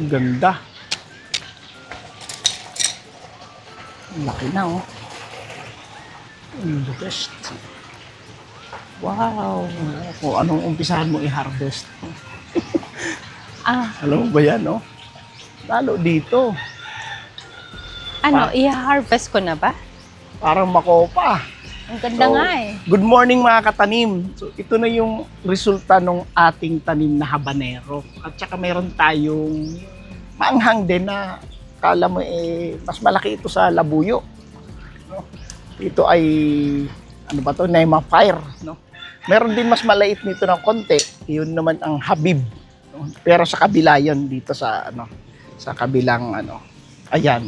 Ganda. Laki na, oh. The best. Wow. Kung anong umpisahan mo i-harvest. Alam mo ba yan, no? Lalo dito. I-harvest ko na ba? Parang makopa. Ang ganda nga eh. Good morning mga katanim. So, ito na yung resulta ng ating tanim na habanero. At saka meron tayong maanghang din na kala mo mas malaki ito sa labuyo. No? Ito ay, ano ba to? Nema fire. No? Meron din mas maliit nito ng konti. Yun naman ang habib. No? Pero sa kabila yun dito sa, sa kabilang, ayan.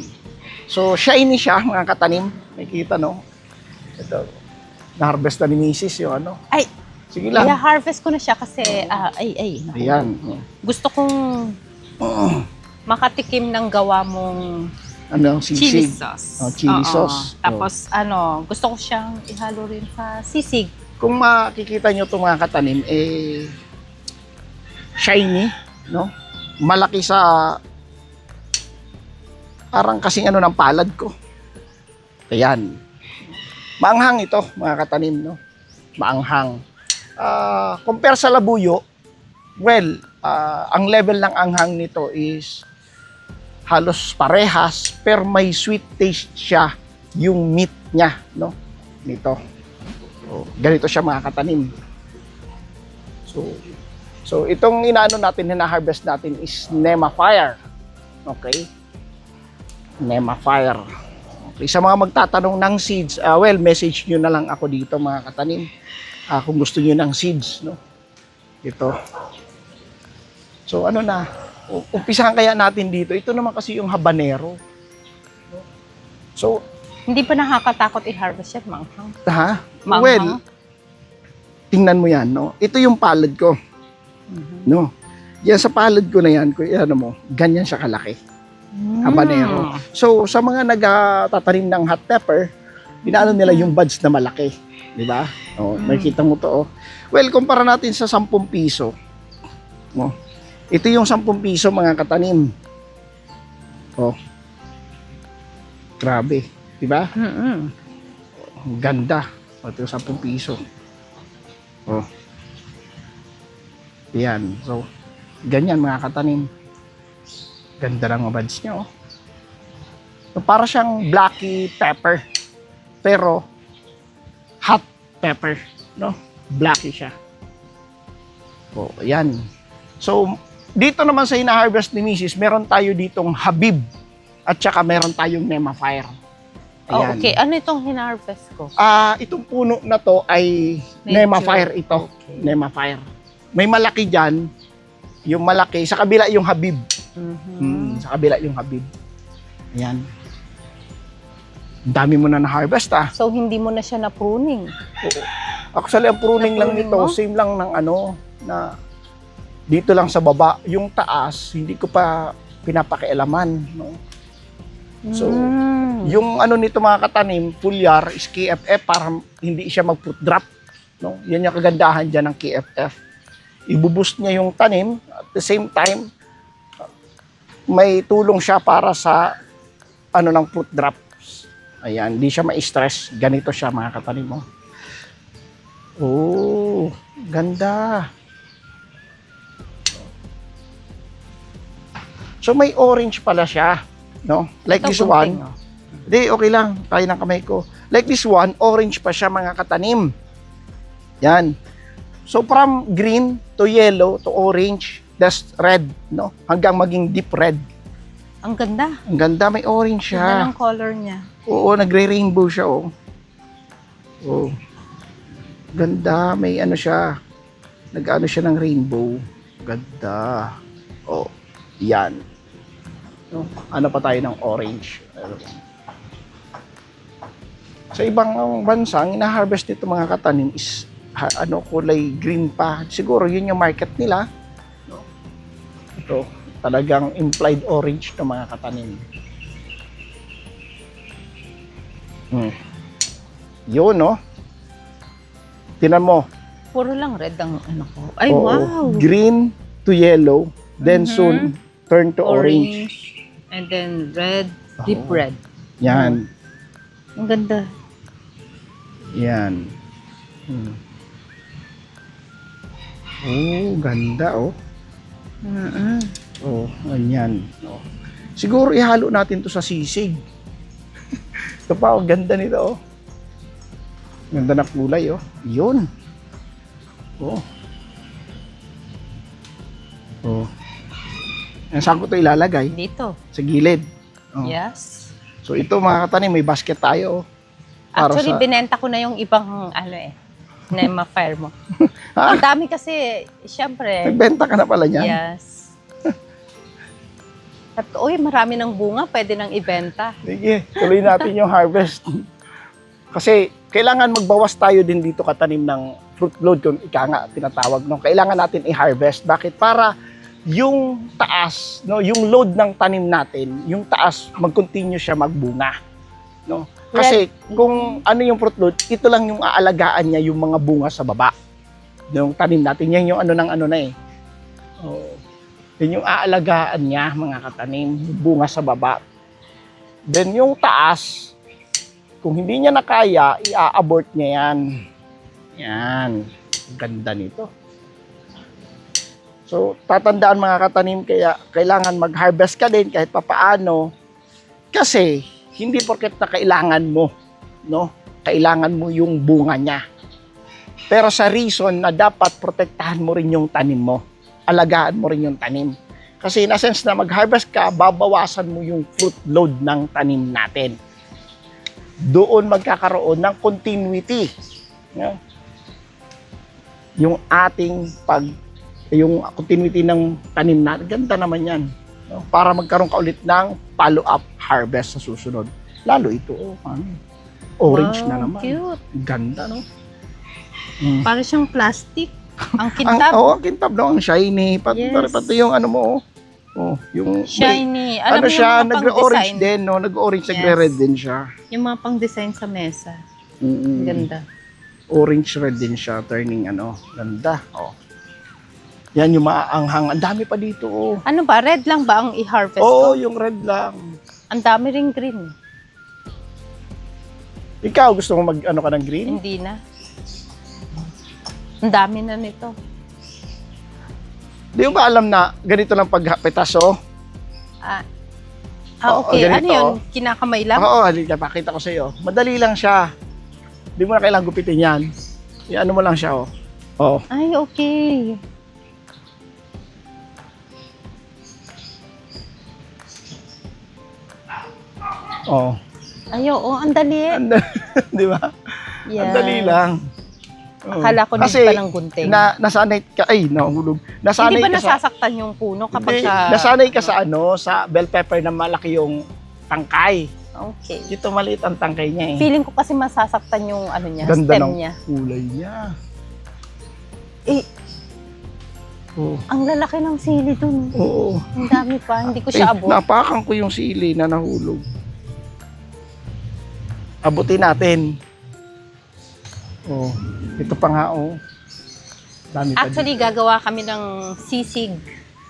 So, shiny siya mga katanim. Nakikita, no? Ito, na-harvest na ni Mrs. yung Ay, sige lang. i-harvest ko na siya kasi, Ayan. gusto kong makatikim ng gawa mong Sisig. chili sauce. Chili Oo. sauce. Tapos, gusto ko siyang ihalo rin sa sisig. Kung makikita nyo itong mga katanim, shiny, no? Malaki sa, parang kasing ng palad ko. Ayan. Maanghang ito, mga katanim, no? Maanghang. Compare sa labuyo, well, ang level ng anghang nito is halos parehas, pero may sweet taste siya yung meat niya, no? Nito. So, ganito siya mga katanim. So itong inaano natin, na-harvest natin is Nema Fire. Okay? Nema Fire. Okay, sa mga magtatanong ng seeds, message nyo na lang ako dito mga katanim. Kung gusto nyo ng seeds, no? Ito. So umpisahan kaya natin dito. Ito naman kasi yung habanero. No? So, Hindi pa nakakatakot i-harvest yan, manghang. Manghang? Well, tingnan mo yan, no? Ito yung palad ko. No? Yan sa palad ko na yan, ganyan siya kalaki. Habanero. So, sa mga nagtatanim ng hot pepper, binalo nila yung buds na malaki. Di ba? Nakikita mo to. Well, kumpara natin sa 10 piso. No? Ito yung 10 piso mga katanim. Grabe. Di ba? Ganda. Ito yung 10 piso. Yan. So, ganyan mga katanim. Ganda lang ang buds niya, oh. So, para siyang blacky pepper. Pero, hot pepper, no? Blacky siya. Yan. So, dito naman sa ina-harvest ni Mrs., meron tayo ditong habib. At saka meron tayong Nema Fire. Ayan. Okay. Ano itong hina-harvest ko? Itong puno na to ay Nema Fire ito. Okay. Nema Fire. May malaki dyan. Yung malaki. Sa kabila yung habib. Sa kabila yung habib. Ayan. Ang dami mo na na-harvest, So, hindi mo na siya na-pruning? Oo. Actually, ang pruning lang nito, same lang ng na dito lang sa baba. Yung taas, hindi ko pa pinapakialaman, no? So, yung nito mga katanim, foliar is KFF para hindi siya mag-fruit drop, no? Yan yung kagandahan dyan ng KFF. Ibuboost niya yung tanim, at the same time, may tulong siya para sa ng fruit drops. Ayan, hindi siya ma-stress. Ganito siya mga katanim mo. Oh, ganda. So may orange pala siya, no? Like this one. Hindi, okay lang. Kaya ng kamay ko. Like this one, orange pa siya mga katanim. Yan. So from green to yellow to orange, that's red, no? Hanggang maging deep red. Ang ganda. Ang ganda, may orange siya. Ganda ng color niya. Oo, nagre-rainbow siya, oh. Oh. Ganda, may siya. Nag-ano siya ng rainbow. Ganda. Oh, yan. No? Ano pa tayo ng orange? Sa ibang bansa, ang ina-harvest nito mga katanim is kulay green pa. Siguro yun yung market nila. No? Ito, talagang implied orange na mga katanim. Yun, no? Tinan mo. Puro lang red ang ko. Ay, Oo, wow. green to yellow, then soon turn to orange. And then red, deep Oo. red. Yan. Ang ganda. Yan. Oh, ganda oh. Mm-mm. Oh, ganyan. Oh. Siguro ihalo natin to sa sisig. Ito pa, oh, ganda nito oh. Ganda na kulay oh. Yun. Oh. Oh. Saan ko ito ilalagay? Dito. Sa gilid. Oh. Yes. So ito mga katanim, may basket tayo oh. Para Actually, sa- binenta ko na yung ibang na ma-fire mo. Ha? Ang dami kasi, syempre. Nagbenta ka na pala niyan? Yes. At uy, marami ng bunga, pwede nang ibenta. Sige, tuloy natin yung harvest. Kasi kailangan magbawas tayo din dito katanim ng fruit load kung ika nga tinatawag. No? Kailangan natin i-harvest. Bakit? Para yung taas, no, yung load ng tanim natin, yung taas, mag-continue siya magbunga. No? Kasi kung ano yung fruit load, ito lang yung aalagaan niya yung mga bunga sa baba. Yung tanim natin, yan yung ano ng ano na eh. Oh. Yun yung aalagaan niya, mga katanim, yung bunga sa baba. Then yung taas, kung hindi niya nakaya, i-abort niya yan. Yan. Ganda nito. So, tatandaan mga katanim, kaya kailangan mag-harvest ka din kahit papaano. Kasi, hindi porket na kailangan mo, no? Kailangan mo yung bunga niya. Pero sa reason na dapat protektahan mo rin yung tanim mo. Alagaan mo rin yung tanim. Kasi in a sense na mag-harvest ka, babawasan mo yung fruit load ng tanim natin. Doon magkakaroon ng continuity. No? Yung ating yung continuity ng tanim natin, ganda naman yan. No? Para magkaroon ka ulit ng follow-up harvest sa susunod. Lalo ito, orange Wow, na naman. Cute. Ganda, no? Para siyang plastic. Ang kintab. Ang kintab, no? Ang shiny. Pati, Yes. pati yung ano mo, yung Shiny. ano Alam mo siya, yung mga nagre-orange pang-design. din, no? Nag-orange, Yes. nagre-red din siya. Yung mga pang-design sa mesa. Mm-mm. Ganda. Orange red din siya, turning ganda. Oh. Yan yung maaanghang. Ang dami pa dito, oh. Ano ba? Red lang ba ang i-harvest Oo, ko? yung red lang. Ang dami ring green. Ikaw, gusto mo ka ng green? Hindi na. Ang dami na nito. Di mo ba alam na ganito lang pagpitas, oh? Oo, Okay. ganito. Ano yun? Kinakamay lang? Oo, halika, pakita ko sa iyo. Madali lang siya. Di mo na kailangan gupitin yan. Ano mo lang siya, oh. Oh. Ay, okay. Oh. Ay, oo. Ang dali. Di ba? Yes. Ang dali lang. Oo. Akala ko Kasi, din palang gunting. nasanay ka, nahulog. Nasanay Hindi ba ka sa, nasasaktan yung puno kapag hindi, sa... nasanay ka sa bell pepper na malaki yung tangkay. Okay. Dito maliit ang tangkay niya eh. Feeling ko kasi masasaktan yung ano niya, Ganda stem ng niya. kulay niya. Eh, Oh. ang lalaki ng sili dun. Oo. Ang dami pa. Hindi ko siya abot. Napakan ko yung sili na nahulog. Abutin natin. Oh, ito pa nga oh. Dami pa Actually, gagawa kami ng sisig.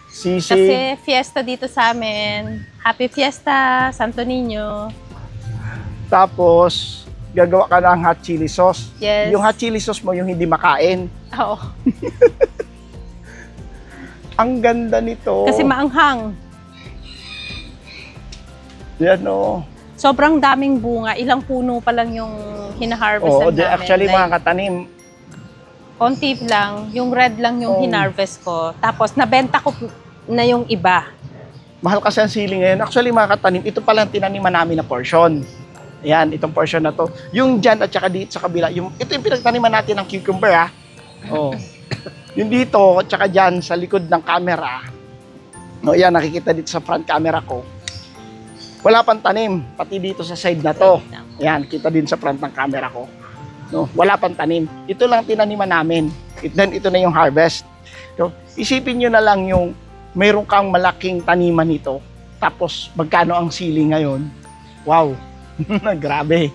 Sisig. Kasi fiesta dito sa amin. Happy Fiesta, Santo Niño. Tapos, gagawa ka ng hot chili sauce. Yes. Yung hot chili sauce mo, yung hindi makain. Oo. Ang ganda nito. Kasi maanghang. Yan oh. Sobrang daming bunga. Ilang puno pa lang yung hinaharvestan Oo, namin. actually Like, mga katanim, konti lang. Yung red lang yung Oh. hinarvest ko. Tapos, nabenta ko na yung iba. mahal kasi ang sili ngayon. Actually mga katanim, ito pa lang tinaniman namin na portion. Ayan, itong portion na to. Yung dyan at saka dito sa kabila, ito yung pinagtaniman natin ng cucumber ha. Oh. Yung dito at saka dyan sa likod ng camera. No, yan nakikita dito sa front camera ko. Wala pang tanim, pati dito sa side na to. Ayan, kita din sa front ng camera ko. No, wala pang tanim. Ito lang tinaniman namin. Then ito na yung harvest. So, isipin nyo na lang yung mayroon kang malaking taniman nito. Tapos magkano ang sili ngayon? Wow. Grabe.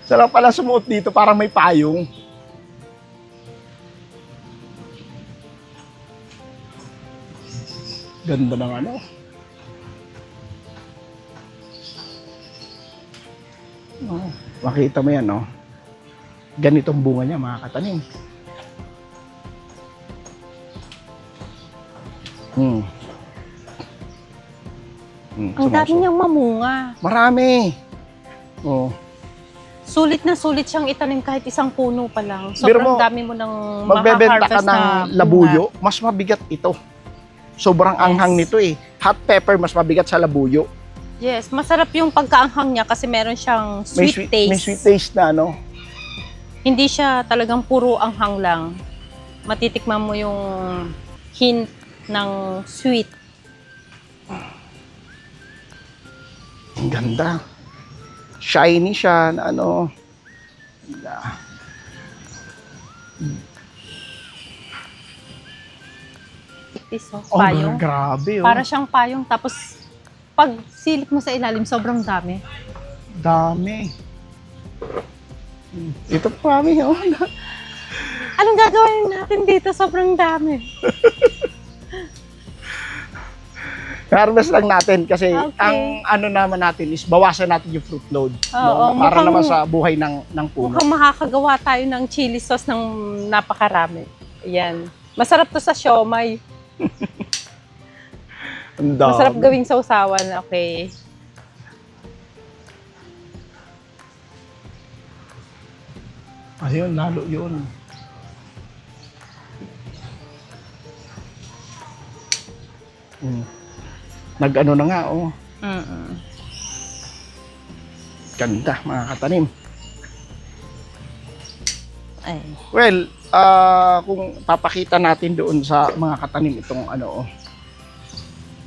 Sarap pala sumuot dito para may payong. Ganda ng ano. Oh, makita mo yan, no? Ganitong bunga niya, mga katanim. Ang dami niyang mamunga. Marami. Oh. Sulit na sulit siyang itanim kahit isang puno pa lang. Biro Sobrang mo, dami mo ng Magbebenta ka makaharvest ng na labuyo, mas mabigat ito. Sobrang anghang nito eh. Hot pepper, mas mabigat sa labuyo. Yes, masarap yung pagkaanghang niya kasi meron siyang sweet taste. May sweet taste na ano. Hindi siya talagang puro anghang lang. Matitikman mo yung hint ng sweet. Ang ganda. Shiny siya na ano. Payong. Grabe oh. Para siyang payong. Tapos, pag silip mo sa ilalim, sobrang dami. Dami. Ito marami oh. Anong gagawin natin dito? Sobrang dami. Harvest lang natin kasi Okay. ang ano naman natin is bawasan natin yung fruit load. Oo, Para mukhang- naman sa buhay ng puno. Mukhang makakagawa tayo ng chili sauce ng napakarami. Ayan. Masarap to sa siomay. Ang dami. Masarap gawing sausawan. Okay. Ayun, lalo yun. Nag-ano na nga, oh. Ganda, mga katanim. Ay. Well, kung papakita natin doon sa mga katanim itong ano, oh.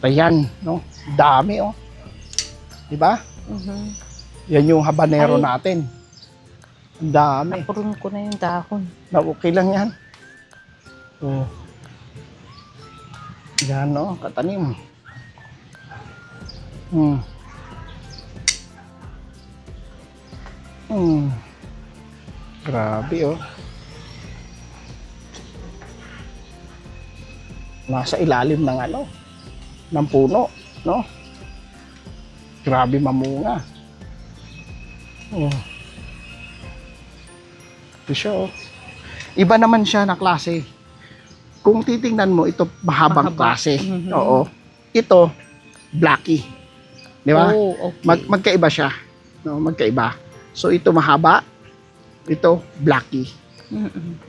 Ayan, no? Dami, oh. Diba? Yan yung habanero Ay. natin. Ang dami. Napurun ko na yung dahon. Na okay lang yan. Oh. Yan, no? Katanim. Grabe, oh. Nasa ilalim ng ano, ng puno, no? Grabe mamunga. Oh. Ito siya, oh. Iba naman siya na klase. Kung titingnan mo, ito mahabang Mahaba. klase. Oo. Ito, blacky. Di ba? Oh, okay. Magkaiba siya. No, magkaiba. So, ito mahaba. Ito, blacky.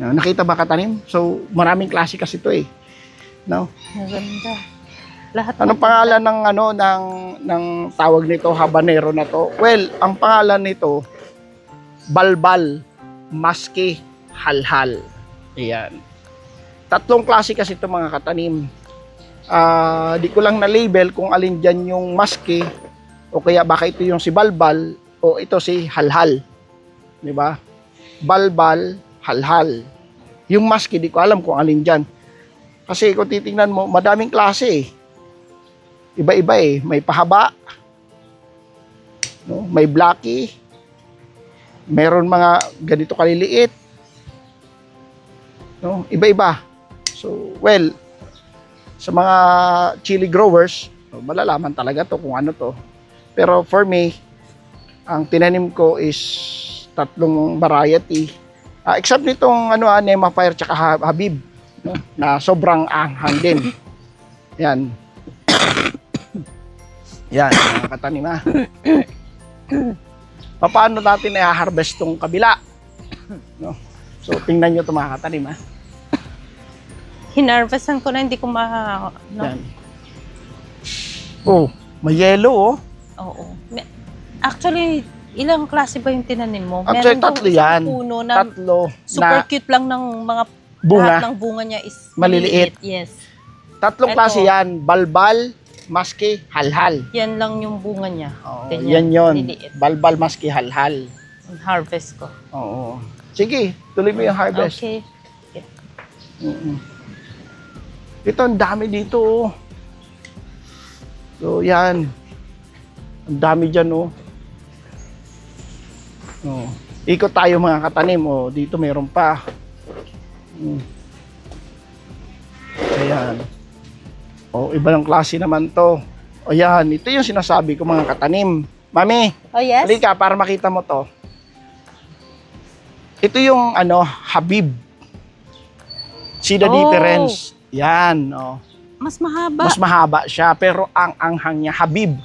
No, nakita ba katanim? So, maraming klase kasi ito eh. No? Maganda. Lahat Anong pangalan ng ano ng tawag nito habanero na to? Well, ang pangalan nito balbal, maski, halhal. Ayan. Tatlong klase kasi ito mga katanim. Di ko lang na-label kung alin dyan yung maski o kaya baka ito yung si balbal o ito si halhal. Di ba? Balbal, halhal. Yung maski, di ko alam kung alin dyan. Kasi kung titingnan mo, madaming klase eh. Iba-iba eh. May pahaba, no? May blacky, meron mga ganito kaliliit, no? Iba-iba. So, well, sa mga chili growers, malalaman talaga to kung ano to. Pero for me, ang tinanim ko is tatlong variety. Except nitong ano, Nema Fire tsaka Habib, no? Na sobrang anghang din. Yan. Yan, mga katanim ha. Paano natin i-harvest tong kabila? No? So, tingnan nyo ito mga katanim ha. Hinarvestan ko na, hindi ko no? Yan. Oh, may yellow oh. Oo. Actually, ilang klase ba yung tinanim mo? Actually, daw tatlo isang yan. puno na Tatlo super na cute lang ng mga bunga. lahat ng bunga niya is Maliliit. Yes. Tatlong Ito. klase yan. Balbal, maski, halhal. Yan lang yung bunga niya. Oo, Ganyan, yan yon. maliliit. Balbal, maski, halhal. Yung harvest ko. Oo. Sige, tuloy mo yung harvest. Okay. Ito, ang dami dito. Oh. So, yan. Ang dami dyan, oh. Oh. Ikot tayo mga katanim. Oh. Dito mayroon pa. Ayan. O, iba ng klase naman to. O yan, ito yung sinasabi ko mga katanim. Mami, Oh, yes? halika para makita mo to. Ito yung Habib. See the Oh. difference? Yan, oh. Mas mahaba. Mas mahaba siya, pero ang anghang niya, Habib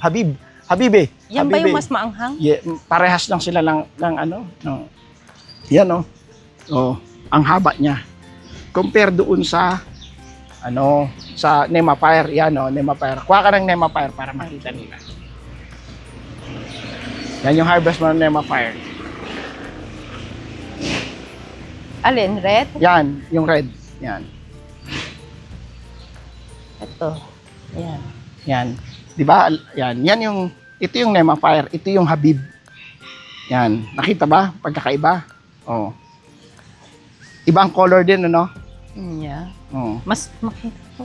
eh. Yan ba Habib yung eh. mas maanghang? Yeah, parehas lang sila yan oh, ang haba niya. Compare doon sa sa Nemapire, yan Nemapire. Kuha ka ng Nemapire para makita nila. Yan yung harvest mo ng Nemapire. Alin? Red? Yan, yung red. Yan. Ito. Yan. Yan. 'Di ba? Ito yung Nemapire, ito yung Habib. Yan, nakita ba pagkakaiba? Oh. Ibang color din Yeah. Oh. Mas makinta po.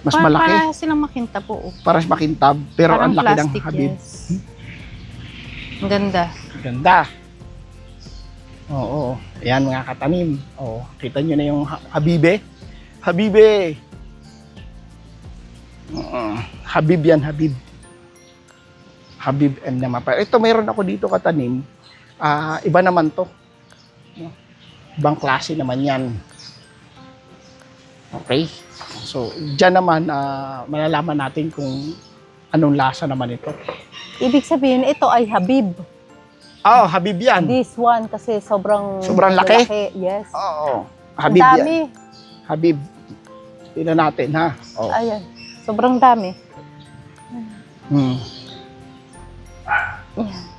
Mas malaki. Para silang makinta po. Paras makintab, pero Parang ang laki ng plastic, Habib. yes. Ang ganda. Ganda. Oo. Ayan mga katanim. Oh, kita nyo na yung Habibe. Habibe. Habib yan, Habib. Habib and Nemapire. Ito mayroon ako dito katanim. Iba naman to. Ibang klase naman yan. Okay. So, dyan naman malalaman natin kung anong lasa naman ito. Ibig sabihin, ito ay Habib. Oh, Habib yan. This one kasi sobrang laki? Yes. Oo. Ang Habib yan. dami. Habib. Tingnan natin ha. Oh. Ayan. Sobrang dami. Hmm. Ayan.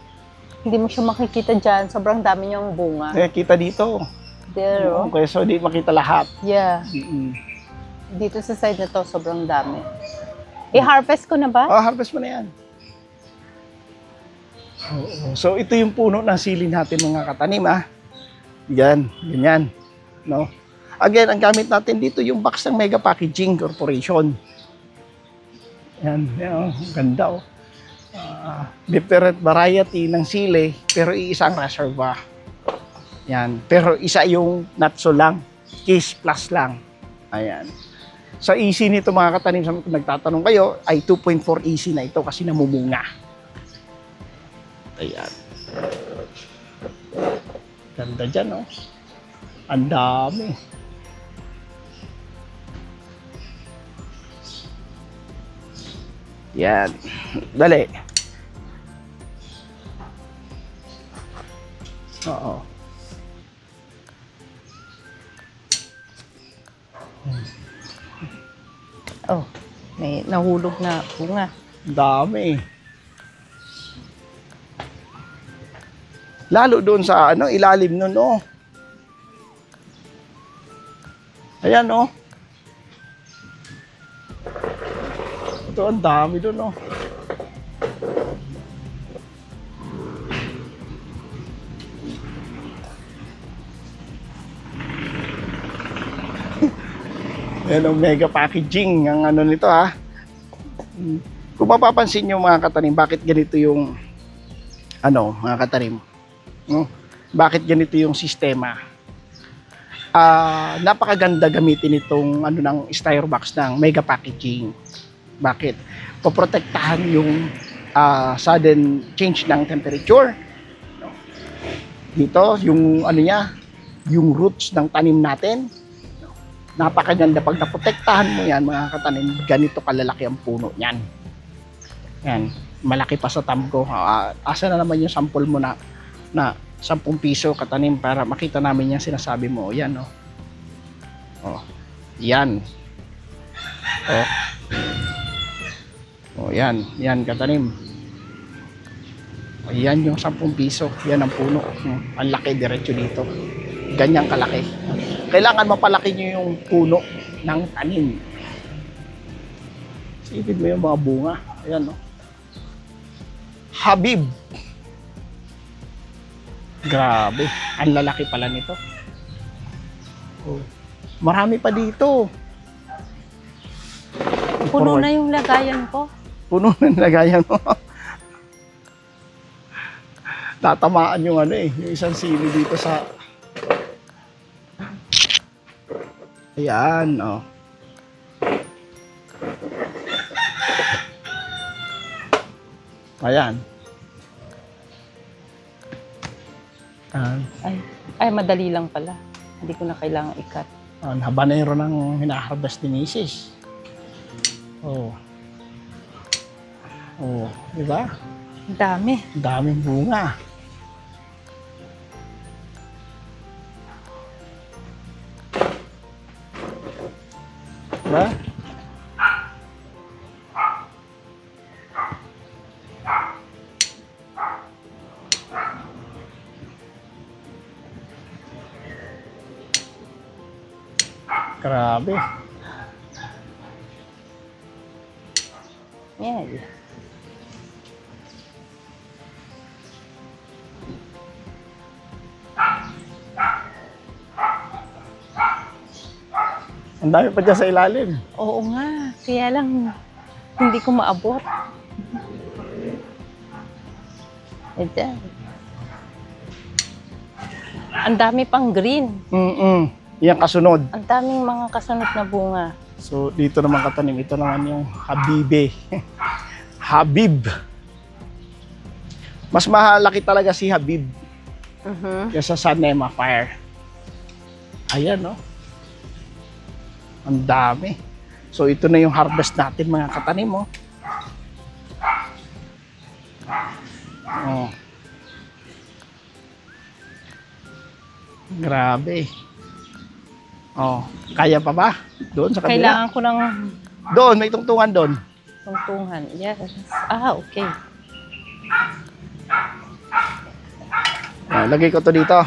Hindi mo siya makikita dyan. Sobrang dami niyang bunga. Kita dito. There, oh. Okay, so di makita lahat. Yeah. Dito sa side na to, sobrang dami. I-harvest ko na ba? Oh, harvest mo na yan. Oo. So ito yung puno ng sili natin mga katanim Yan, ganyan. No? Again, ang gamit natin dito yung box ng Mega Packaging Corporation. Yan, ganda different variety ng sili, pero iisang reserva. Yan, pero isa yung natso lang, case plus lang. Ayan. Sa easy nito mga katanim, kung nagtatanong kayo, ay 2.4 easy na ito kasi namumunga. Ayan. Ganda dyan, Ang dami. Yan. Dali. Oo. Oh, may nahulog na bunga. Dami. Lalo doon sa ilalim nun, Ayan, Ito, ang dami doon, Ayan ang Mega Packaging, ang nito, Kung mapapansin nyo mga katanim, bakit ganito yung, mga katanim, bakit ganito yung sistema? Napakaganda gamitin itong ng Styrobox ng Mega Packaging. Bakit? Poprotektahan yung sudden change ng temperature. Dito, yung yung roots ng tanim natin. Napakaganda pag naprotektahan mo yan mga katanim, ganito kalalaki ang puno niyan. Yan, malaki pa sa tamgo. Asa na naman yung sample mo na 10 piso katanim para makita namin yung sinasabi mo. Yan, Oh. Yan. Oh, yan katanim. Yan yung 10 piso. Yan ang puno. Ang laki diretso dito. Ganyang kalaki. Kailangan mapalaki nyo yung puno ng tanim. Sipid mo yung mga bunga. Ayan, Habib. Grabe. Ang lalaki pala nito. Oh. Marami pa dito. Puno na yung lagayan ko. Puno na yung lagayan mo. Tatamaan yung yung isang sili dito sa... Ayan, Ayan. Ay, madali lang pala. Hindi ko na kailangan ikat. Ang habanero ng hinaharvest ni Mrs. Oh. Oh, di ba? Ang dami. Ang daming bunga. Diba? Grabe. Yan. Ang dami pa dyan sa ilalim. Oo nga. Kaya lang, hindi ko maabot. Ito. Ang dami pang green. Yan kasunod. Ang daming mga kasunod na bunga. So, dito naman katanim. Ito naman yung Habibe. Habib. Mas mahalaki talaga si Habib kaysa sa Nema Fire. Ayan, no? Ang dami. So, ito na yung harvest natin, mga katanim, oh. Oh. Grabe. Oh, kaya pa ba? Doon sa kabila? Kailangan ko ng Doon, may tungtungan doon. tungtungan. Yes. Ah, okay. Oh, lagay ko to dito.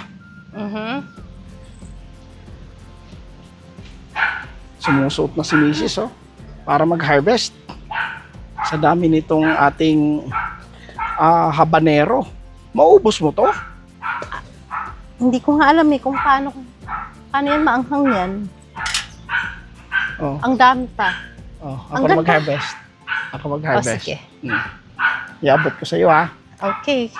Sumusuot na si Mrs. Oh, para mag-harvest. Sa dami nitong ating habanero. Maubos mo to? Hindi ko nga alam kung paano yan maanghang yan. Oh, Ang dami pa. oh, Ang ako ganda. mag-harvest. Ako mag-harvest. Oh, sige. Iabot ko sa iyo, ha? Okay.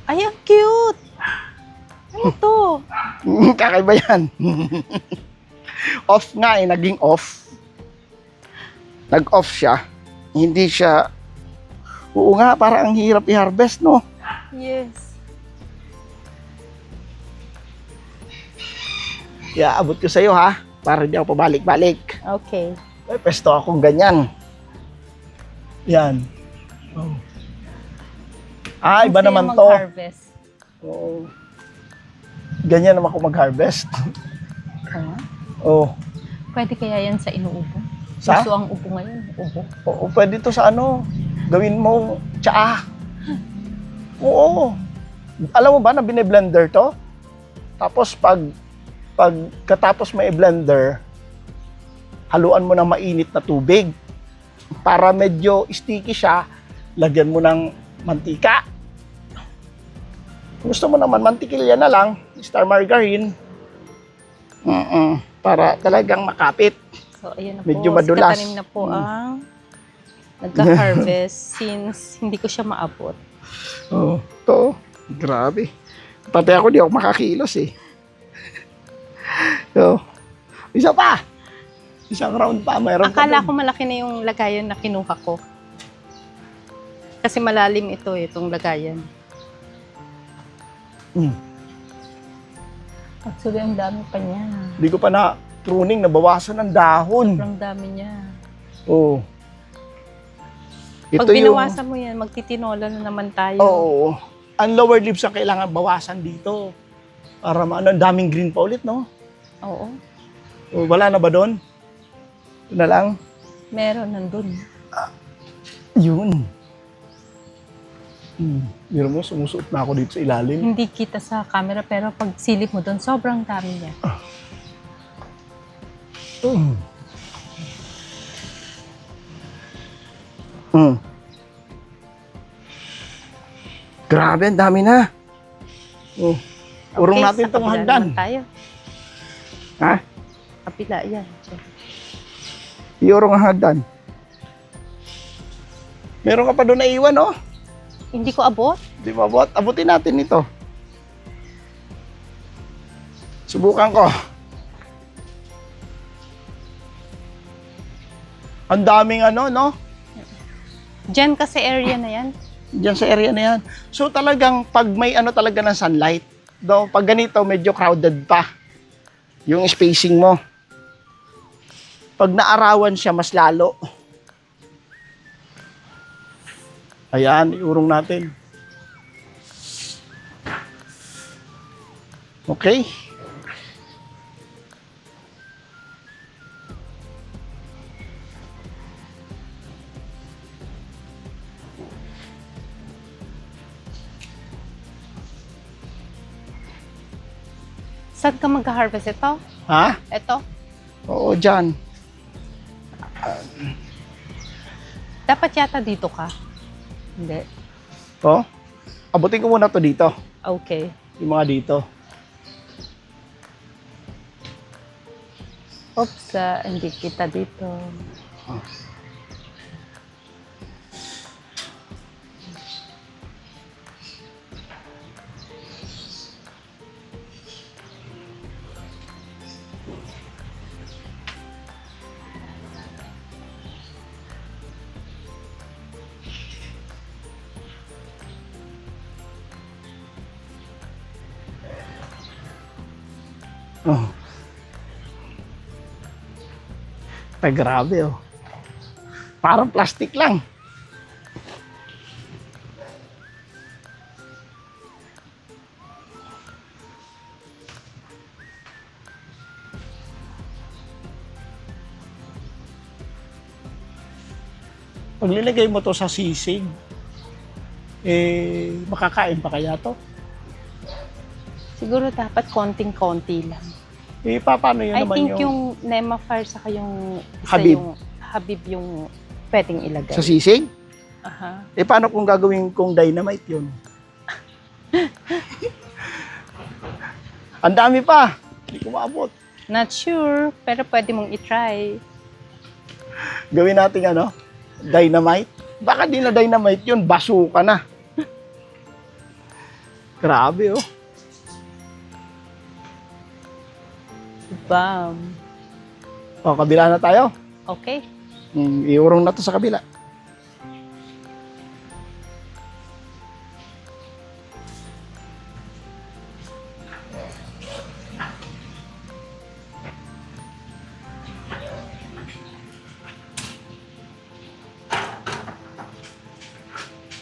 Ay, ang cute! Ano to? Kakaiba yan. Off nga naging off. Nag-off siya. Hindi siya... Oo nga, parang ang hirap i-harvest, no? Yes. Iaabot ko sa iyo, ha? Para hindi ako pabalik-balik. Okay. May pesto akong ganyan. Yan. Oh. Iba Masaya naman to. mag-harvest. Oo. Ganyan naman ako mag-harvest. Oh. Pwede kaya yan sa inuubo? Sa? Gusto ang ubo ngayon. Ubo. Oo, pwede to sa ano, gawin mo tsaa. Oo. Alam mo ba na bine-blender to? Tapos katapos may blender, haluan mo ng mainit na tubig. Para medyo sticky siya, lagyan mo ng mantika. Kung gusto mo naman, mantikilya na lang, star margarine. Para talagang makapit. So, ayan na po. Medyo madulas. Katanim na po ang nagka-harvest since hindi ko siya maabot. Oo. To, grabe. Pati ako, di ako makakilos eh. So, isa pa. Isang round pa, mayroon pa Akala dun. ko malaki na yung lagayan na kinuha ko. Kasi malalim ito, itong lagayan. Actually, ang dami pa niya. Hindi ko pa na pruning, nabawasan ng dahon. Sobrang dami niya. Oo. Pag binawasan mo yan, magtitinola na naman tayo. Oo. Ang lower leaves ang kailangan bawasan dito. Para ang daming green pa ulit, no? Oo. O, wala na ba doon? Ito na lang. Meron nandun. Yun. Biro mo, sumusuot na ako dito sa ilalim. Hindi kita sa camera pero pag silip mo doon, sobrang dami niya. Grabe, ang dami na. Oh. Urong natin sa itong kabila hagdan. naman tayo. Ha? Kapila, yan. Iurong ang hagdan. Meron ka pa doon na iwan, oh. Hindi ko abot. Di ba, bot? Abutin natin ito. Subukan ko. Ang daming ano, no? Diyan kasi area na yan. Diyan sa area na yan. So talagang pag may ano talaga ng sunlight, do, pag ganito medyo crowded pa yung spacing mo. Pag naarawan siya, mas lalo. Ayan, iurong natin. Okay. Saan ka mag-harvest ito? Ha? Ito? Oo, dyan. Dapat yata dito ka. Hindi. To? Abutin ko muna to dito. Okay. Yung mga dito. Oops, hindi kita dito. Oh. Ay, grabe oh. Parang plastic lang. Pag nilagay mo to sa sisig, makakain pa kaya to? Siguro dapat konting-konti lang. Paano yun I naman think yung Nemafire saka yung Habib. yung Habib yung pwedeng ilagay. sa sisig? Aha. Paano kung gagawin kong dynamite yun? Ang dami pa. Hindi ko maabot. Not sure, pero pwede mong i-try. Gawin natin ano? Dynamite? Baka di na dynamite yun. Basuka na. Grabe oh. Bam. O, kabila na tayo. Okay. Iurong na to sa kabila.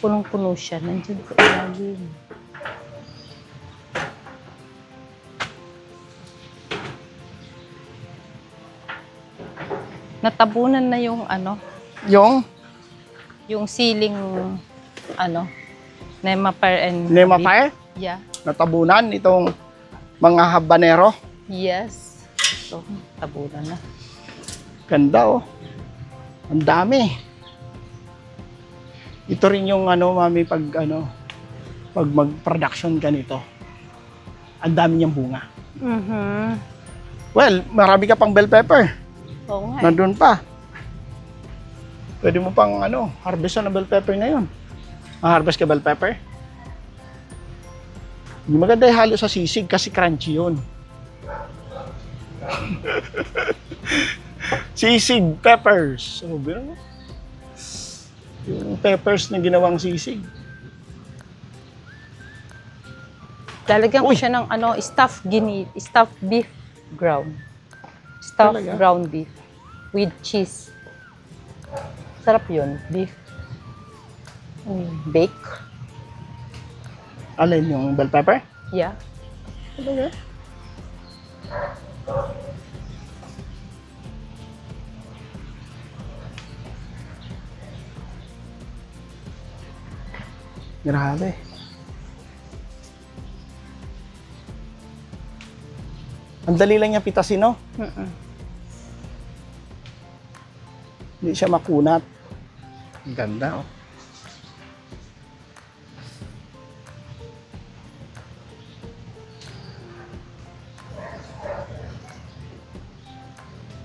Punong-puno siya. Nandiyan sa ilalim. Natabunan na yung ano, Yung ceiling ano, Nemafire and Nemafire, Habib. Yeah. natabunan itong mga habanero. Yes. So, tabunan na. Ganda oh. Ang dami. Ito rin yung ano, mami, pag mag-production ganito. Ang dami niyang bunga. Mhm. Well, marami ka pang bell pepper. Oo nga. Nandun pa. Pwede mo pang harvest ng bell pepper ngayon. Harvest ka bell pepper? Hindi maganda ihalo sa sisig kasi crunchy yun. Sisig peppers. So, biro mo? Yung peppers na ginawang sisig. Lalagyan ko Uy! siya ng stuffed beef ground. Stuffed Talaga? ground beef with cheese. Sarap yun, beef. Bake. Alin yung bell pepper? Yeah. Talaga? Grabe. Ang dali lang niya pitasin, no? Mm-mm. Hindi siya makunat. Ang ganda, oh.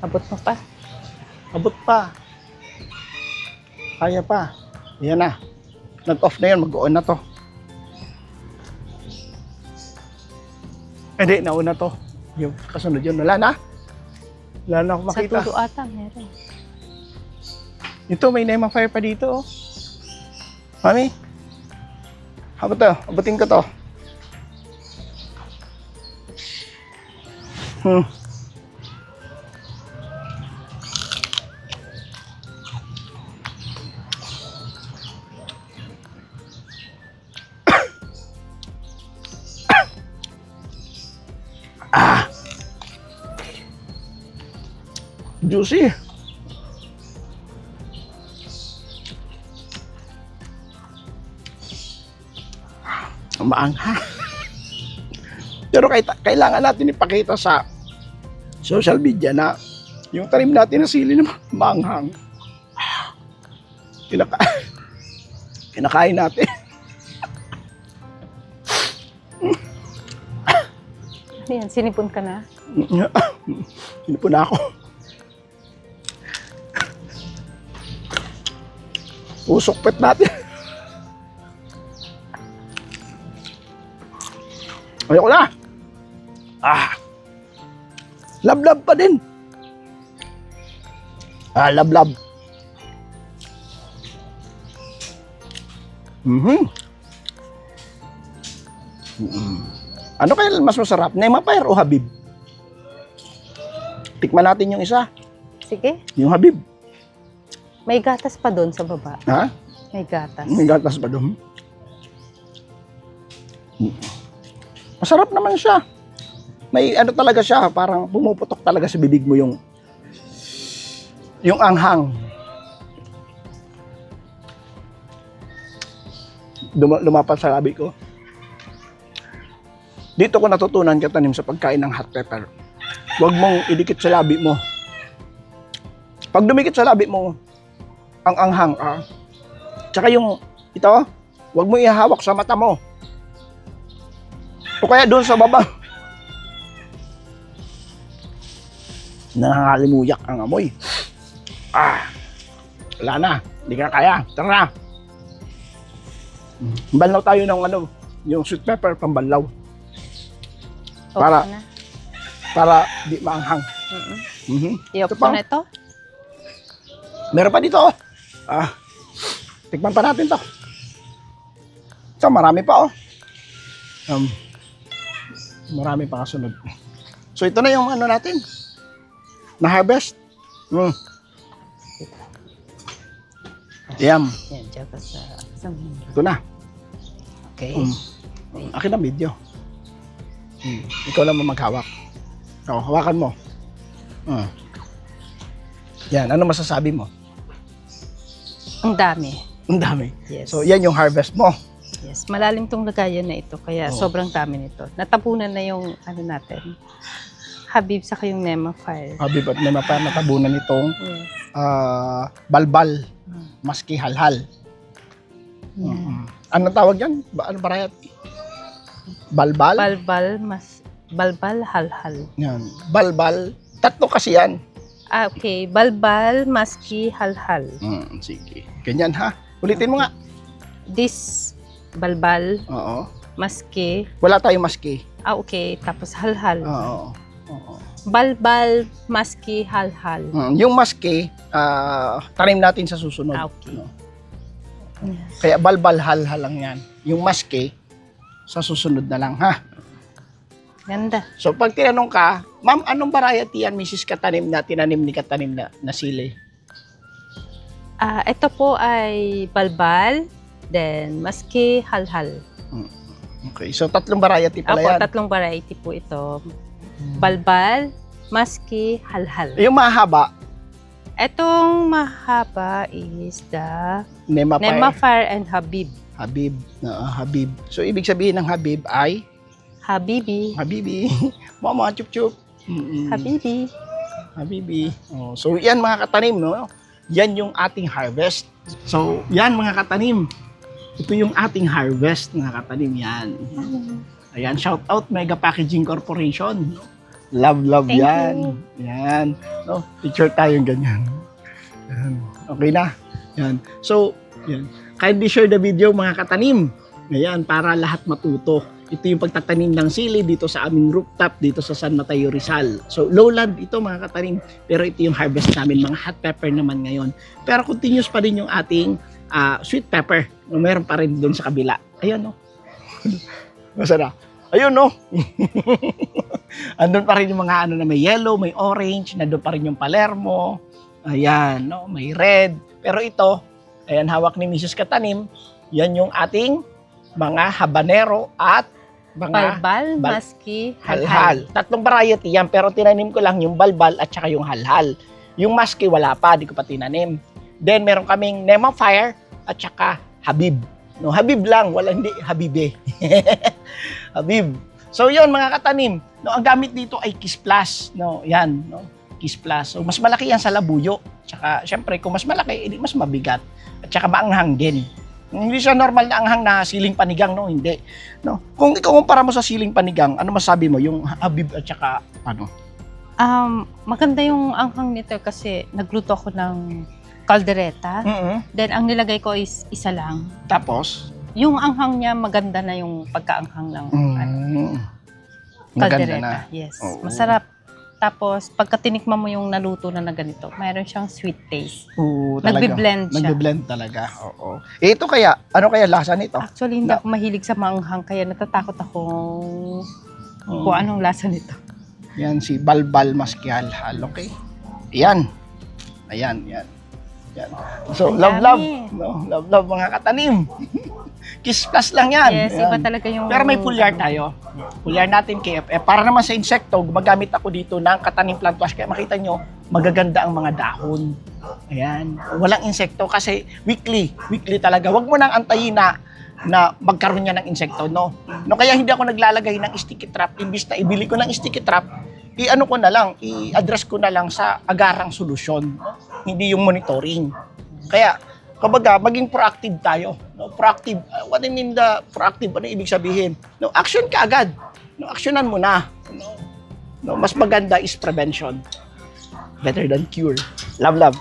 Abot mo pa. Abot pa. Kaya pa. Yan na. Nag-off na yan. Mag-on na to. Hindi, nauna to. Yung kasunod yun. Wala na. Wala na akong Sa makita. tulo ata, meron. Ito, may Nema Fire pa dito, oh. Mami, haba to, abutin ko to. Juicy. Maangha. Pero kailangan natin ipakita sa social media na yung tanim natin na sili na maanghang. Kinakain natin. Ano yan? Sinipon ka na? Sinipon na ako. Usok pet natin. Ayoko na. Lablab pa din. Lablab. Ano kaya mas masarap? Nema Fire o Habib? Tikman natin yung isa. Sige. Yung Habib. May gatas pa doon sa baba. Ha? May gatas. May gatas pa doon. Masarap naman siya. May ano talaga siya, parang pumuputok talaga sa bibig mo yung anghang. Lumapat sa labi ko. Dito ko natutunan katanim sa pagkain ng hot pepper. Huwag mong idikit sa labi mo. Pag dumikit sa labi mo, ang anghang, tsaka yung, ito, huwag mo ihawak sa mata mo. O kaya doon sa baba. Nakakalimuyak ang amoy. Wala na. Hindi ka kaya. Tara na. Banlaw tayo ng yung sweet pepper pambanlaw. Okay na. Para di maanghang. I-off Ito pa. ko na ito. Meron pa dito, oh. Tikman pa natin to. So, marami pa, oh. Marami pa kasunod. So, ito na yung natin. Na-harvest. Yan. Yan, tsaka sa mundo. Ito na. Okay. Akin ang video. Ikaw lang maghawak. So, hawakan mo. Yan, ano masasabi mo? Ang dami. Ang dami. Yes. So, yan yung harvest mo. Yes, malalim tong lagayan na ito, kaya sobrang dami nito. Natapunan na yung natin. Habib sa yung Nema Fire. Habib at Nema Fire natabunan itong Yes. balbal, maski halhal. Yeah. Anong tawag yan? Ano variety? Balbal? Balbal, halhal. Yan. Balbal. Tatlo kasi yan. Okay. Balbal, maski, halhal. Sige. Ganyan ha. Ulitin mo nga. This, balbal, Oo. maski. Wala tayong maski. Okay. Tapos halhal. Oo. Balbal, maski, halhal. Yung maski, tanim natin sa susunod. Okay. No? Kaya balbal halhal lang yan. Yung maski, sa susunod na lang ha. Ganda. So pag tinanong ka, ma'am, anong variety yan, Mrs. Katanim na tinanim ni Katanim na sili? Ito po ay balbal, then maski, halhal. Okay, so tatlong variety pala yan. Tatlong variety po ito. Balbal, maski, halhal. Yung mahaba, Etong mahaba is the Nema Fire. Nema Fire and Habib. Habib. Habib. So ibig sabihin ng Habib ay Habibi. Habibi. Mama, chup-chup. Habibi. Habibi. So yan mga katanim, no? Yan yung ating harvest. So yan mga katanim. Ito yung ating harvest mga katanim yan. Ayan, shout out Mega Packaging Corporation. Love Thank yan. you. Yan. No, picture tayong ganyan. Yan. Okay na. Yan. So, yan. Kindly share the video mga katanim. Ayan, para lahat matuto. Ito yung pagtatanim ng sili dito sa aming rooftop dito sa San Mateo Rizal. So lowland ito mga katanim, pero ito yung harvest namin, mga hot pepper naman ngayon. Pero continuous pa din yung ating sweet pepper. No, meron pa rin doon sa kabila. Ayan no. Masarap. Ayun no. Andun pa rin yung mga ano na may yellow, may orange, nandun pa rin yung Palermo. Ayan no, may red. Pero ito, ayan hawak ni Mrs. Katanim, yan yung ating mga habanero at mga Balbal, maski, halhal. Tatlong variety yan, pero tinanim ko lang yung balbal at saka yung halhal. Yung maski wala pa, di ko pa tinanim. Then meron kaming Nema Fire at saka Habib. No, Habib lang, wala hindi Habibe. Habib. So yun mga katanim, no, ang gamit dito ay Kiss Plus, no, yan, no, Kiss Plus. So mas malaki yan sa labuyo. Tsaka syempre kung mas malaki, edi mas mabigat. At saka maanghang din. Hindi siya normal na anghang na siling panigang, no, hindi. No. Kung ikaw kumpara mo sa siling panigang, ano masabi mo yung Habib at saka ano? Maganda yung anghang nito kasi nagluto ako ng kaldereta. Then ang nilagay ko is isa lang. Tapos? Yung anghang niya maganda na yung pagkaanghang ng Maganda kaldereta. na. Yes. Oo. Masarap. Tapos pagka tinikman mo yung naluto na ganito, mayroon siyang sweet taste. Oo, talaga. Nagbe-blend siya. Nagbe-blend talaga. Oo. Ito kaya, ano kaya lasa nito? Actually, hindi ako mahilig sa maanghang kaya natatakot akong kung anong lasa nito. Yan si Balbal Maskial. Okay? Yan. Ayan, yan. Yan. So, Ang love. dami. No? Love mga katanim. Kiss Plus lang yan. Yes, Yan. iba talaga yung... Pero may pulyar tayo. Pulyar natin KFF. Para naman sa insekto, gumagamit ako dito ng katanim plant wash. Kaya makita nyo, magaganda ang mga dahon. Ayan. Walang insekto kasi weekly talaga. Huwag mo nang antayin na magkaroon niya ng insekto, no? No, kaya hindi ako naglalagay ng sticky trap. Imbis na ibili ko ng sticky trap, i-ano ko na lang, i-address ko na lang sa agarang solusyon. No? Hindi yung monitoring. Kaya, kumbaga, maging proactive tayo. No? Proactive. What I mean the proactive, ano ibig sabihin? No, action ka agad. No, actionan mo na. No, mas maganda is prevention. Better than cure. Love.